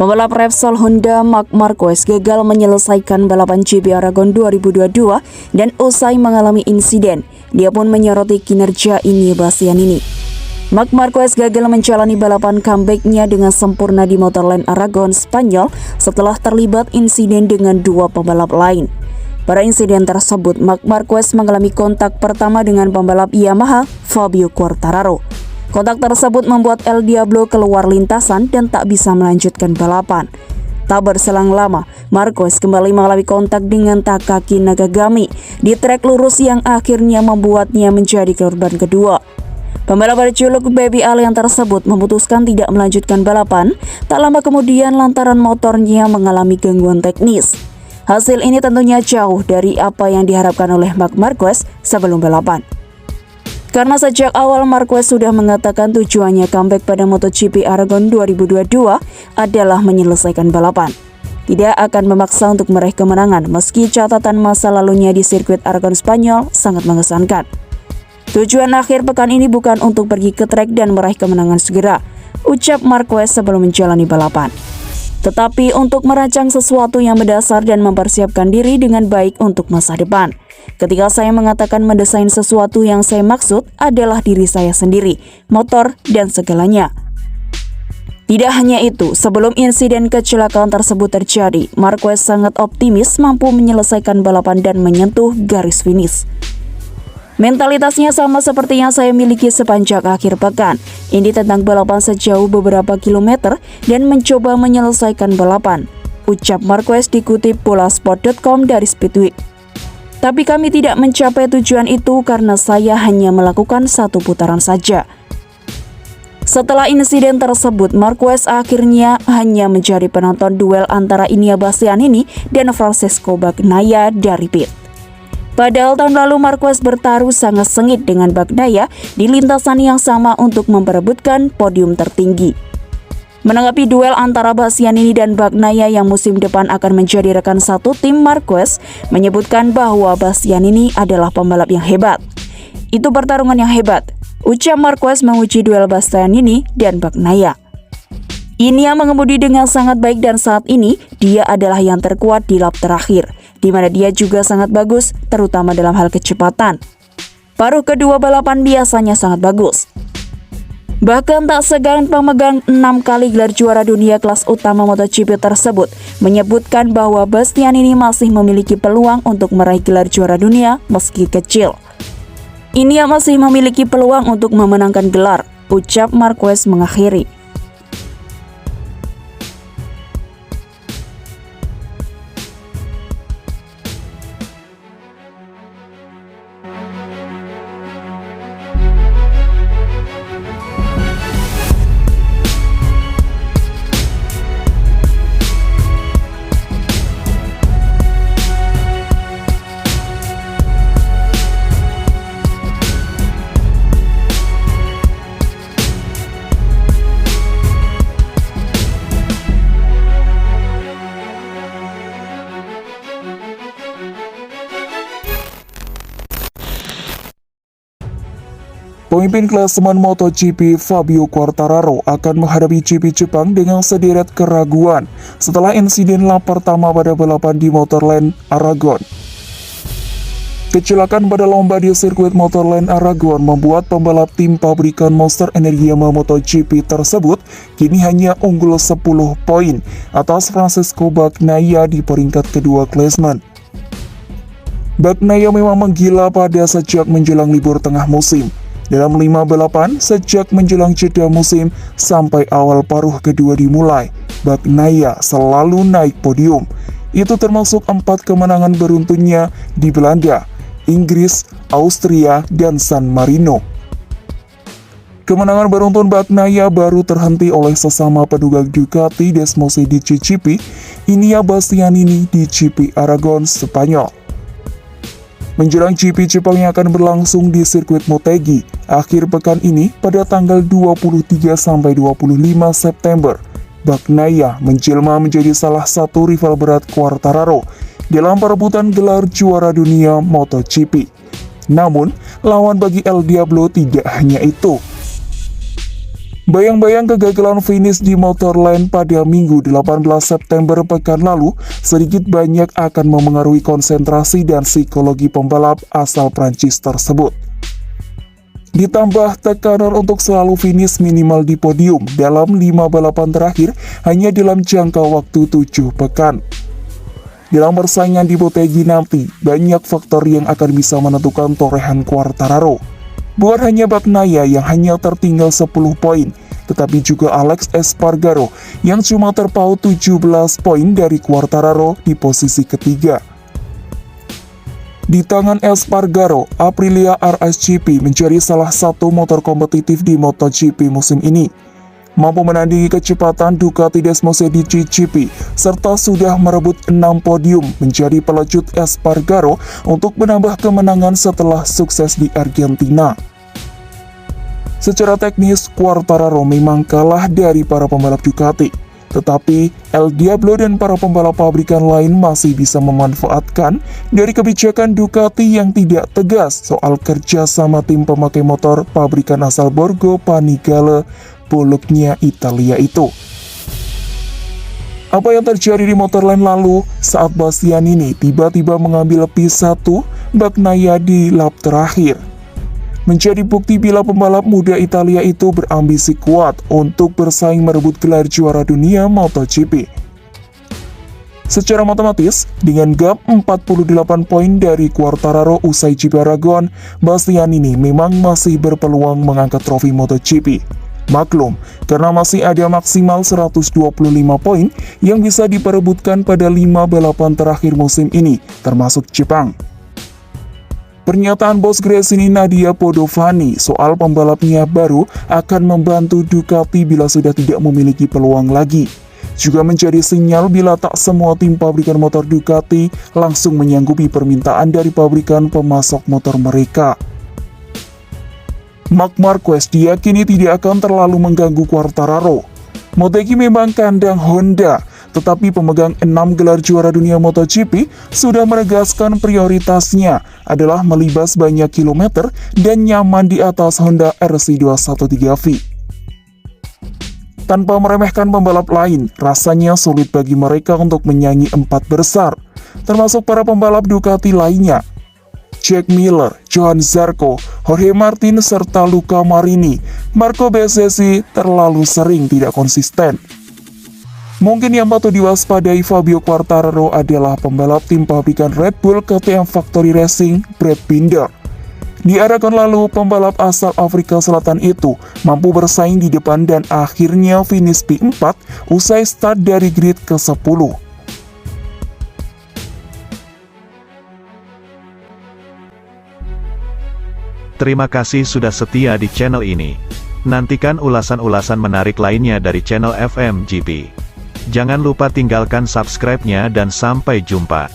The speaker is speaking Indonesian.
Pembalap Repsol Honda Marc Marquez gagal menyelesaikan balapan GP Aragon 2022 dan usai mengalami insiden, dia pun menyoroti kinerja Inie Bastianini. Marc Marquez gagal menjalani balapan comeback-nya dengan sempurna di Motorland Aragon, Spanyol setelah terlibat insiden dengan dua pembalap lain. Pada insiden tersebut, Marc Marquez mengalami kontak pertama dengan pembalap Yamaha, Fabio Quartararo. Kontak tersebut membuat El Diablo keluar lintasan dan tak bisa melanjutkan balapan. Tak berselang lama, Marquez kembali mengalami kontak dengan Takaki Nakagami di trek lurus yang akhirnya membuatnya menjadi korban kedua. Pembalap berjuluk Baby Alien tersebut memutuskan tidak melanjutkan balapan, tak lama kemudian lantaran motornya mengalami gangguan teknis. Hasil ini tentunya jauh dari apa yang diharapkan oleh Marc Marquez sebelum balapan. Karena sejak awal Marquez sudah mengatakan tujuannya comeback pada MotoGP Aragon 2022 adalah menyelesaikan balapan. Tidak akan memaksa untuk meraih kemenangan meski catatan masa lalunya di sirkuit Aragon Spanyol sangat mengesankan. Tujuan akhir pekan ini bukan untuk pergi ke trek dan meraih kemenangan segera, ucap Marquez sebelum menjalani balapan. Tetapi untuk merancang sesuatu yang mendasar dan mempersiapkan diri dengan baik untuk masa depan. Ketika saya mengatakan mendesain sesuatu, yang saya maksud adalah diri saya sendiri, motor, dan segalanya. Tidak hanya itu, sebelum insiden kecelakaan tersebut terjadi, Marquez sangat optimis mampu menyelesaikan balapan dan menyentuh garis finish. Mentalitasnya sama seperti yang saya miliki sepanjang akhir pekan. Ini tentang balapan sejauh beberapa kilometer dan mencoba menyelesaikan balapan, ucap Marquez dikutip bolasport.com dari Speedweek. Tapi kami tidak mencapai tujuan itu karena saya hanya melakukan satu putaran saja. Setelah insiden tersebut, Marquez akhirnya hanya menjadi penonton duel antara Inie Bastianini dan Francesco Bagnaia dari pit. Padahal tahun lalu Marquez bertaruh sangat sengit dengan Bagnaia di lintasan yang sama untuk memperebutkan podium tertinggi. Menanggapi duel antara Bastianini dan Bagnaia yang musim depan akan menjadi rekan satu tim, Marquez menyebutkan bahwa Bastianini adalah pembalap yang hebat. Itu pertarungan yang hebat, ucap Marquez menguji duel Bastianini dan Bagnaia. Inie mengemudi dengan sangat baik dan saat ini dia adalah yang terkuat di lap terakhir, di mana dia juga sangat bagus, terutama dalam hal kecepatan. Paruh kedua balapan biasanya sangat bagus. Bahkan tak segan pemegang 6 kali gelar juara dunia kelas utama MotoGP tersebut menyebutkan bahwa Bastianini masih memiliki peluang untuk meraih gelar juara dunia meski kecil. Inie masih memiliki peluang untuk memenangkan gelar, ucap Marquez mengakhiri. Pemimpin klasemen MotoGP Fabio Quartararo akan menghadapi GP Jepang dengan sederet keraguan setelah insiden lap pertama pada balapan di Motorland Aragon. Kecelakaan pada lomba di sirkuit Motorland Aragon membuat pembalap tim pabrikan Monster Energy Yamaha MotoGP tersebut kini hanya unggul 10 poin atas Francesco Bagnaia di peringkat kedua klasemen. Bagnaia memang menggila pada sejak menjelang libur tengah musim. Dalam 5 balapan sejak menjelang jeda musim sampai awal paruh kedua dimulai, Bagnaia selalu naik podium. Itu termasuk 4 kemenangan beruntunnya di Belanda, Inggris, Austria, dan San Marino. Kemenangan beruntun Bagnaia baru terhenti oleh sesama penunggang Ducati Desmosed di GP, Inia Bastianini di GP Aragon, Spanyol. Menjelang GP Jepang yang akan berlangsung di sirkuit Motegi akhir pekan ini pada tanggal 23-25 September, Bagnaia menjelma menjadi salah satu rival berat Quartararo dalam perebutan gelar juara dunia MotoGP. Namun, lawan bagi El Diablo tidak hanya itu. Bayang-bayang kegagalan finish di Motorland pada Minggu 18 September pekan lalu sedikit banyak akan memengaruhi konsentrasi dan psikologi pembalap asal Prancis tersebut. Ditambah tekanan untuk selalu finish minimal di podium dalam 5 balapan terakhir hanya dalam jangka waktu 7 pekan. Dalam persaingan di Motegi nanti, banyak faktor yang akan bisa menentukan torehan Quartararo. Bukan hanya Bagnaia yang hanya tertinggal 10 poin, tetapi juga Alex Espargaro yang cuma terpaut 17 poin dari Quartararo di posisi ketiga. Di tangan Espargaro, Aprilia RS GP menjadi salah satu motor kompetitif di MotoGP musim ini. Mampu menandingi kecepatan Ducati Desmosed di GP, serta sudah merebut 6 podium menjadi pelecut Espargaro untuk menambah kemenangan setelah sukses di Argentina. Secara teknis, Quartararo memang kalah dari para pembalap Ducati, tetapi El Diablo dan para pembalap pabrikan lain masih bisa memanfaatkan dari kebijakan Ducati yang tidak tegas soal kerja sama tim pemakai motor pabrikan asal Borgo Panigale, Bologna, Italia itu. Apa yang terjadi di Motorland lalu saat Bastianini tiba-tiba mengambil P1 Bagnaia di lap terakhir menjadi bukti bila pembalap muda Italia itu berambisi kuat untuk bersaing merebut gelar juara dunia MotoGP. Secara matematis, dengan gap 48 poin dari Quartararo usai GP Aragon, Bastianini memang masih berpeluang mengangkat trofi MotoGP. Maklum, karena masih ada maksimal 125 poin yang bisa diperebutkan pada 5 balapan terakhir musim ini, termasuk Jepang. Pernyataan bos Gresini Nadia Podovani soal pembalapnya baru akan membantu Ducati bila sudah tidak memiliki peluang lagi. Juga menjadi sinyal bila tak semua tim pabrikan motor Ducati langsung menyanggupi permintaan dari pabrikan pemasok motor mereka. Marc Marquez diyakini tidak akan terlalu mengganggu Quartararo. Motegi memang kandang Honda, tetapi pemegang 6 gelar juara dunia MotoGP sudah menegaskan prioritasnya adalah melibas banyak kilometer dan nyaman di atas Honda RC213V. Tanpa meremehkan pembalap lain, rasanya sulit bagi mereka untuk menyanyi 4 besar, termasuk para pembalap Ducati lainnya. Jack Miller, Johan Zarco, Jorge Martin, serta Luca Marini, Marco Bezzecchi terlalu sering tidak konsisten. Mungkin yang patut diwaspadai Fabio Quartararo adalah pembalap tim pabrikan Red Bull KTM Factory Racing, Brad Binder. Di Aragon lalu, pembalap asal Afrika Selatan itu mampu bersaing di depan dan akhirnya finish P4 usai start dari grid ke-10. Terima kasih sudah setia di channel ini. Nantikan ulasan-ulasan menarik lainnya dari channel FMGP. Jangan lupa tinggalkan subscribe-nya dan sampai jumpa.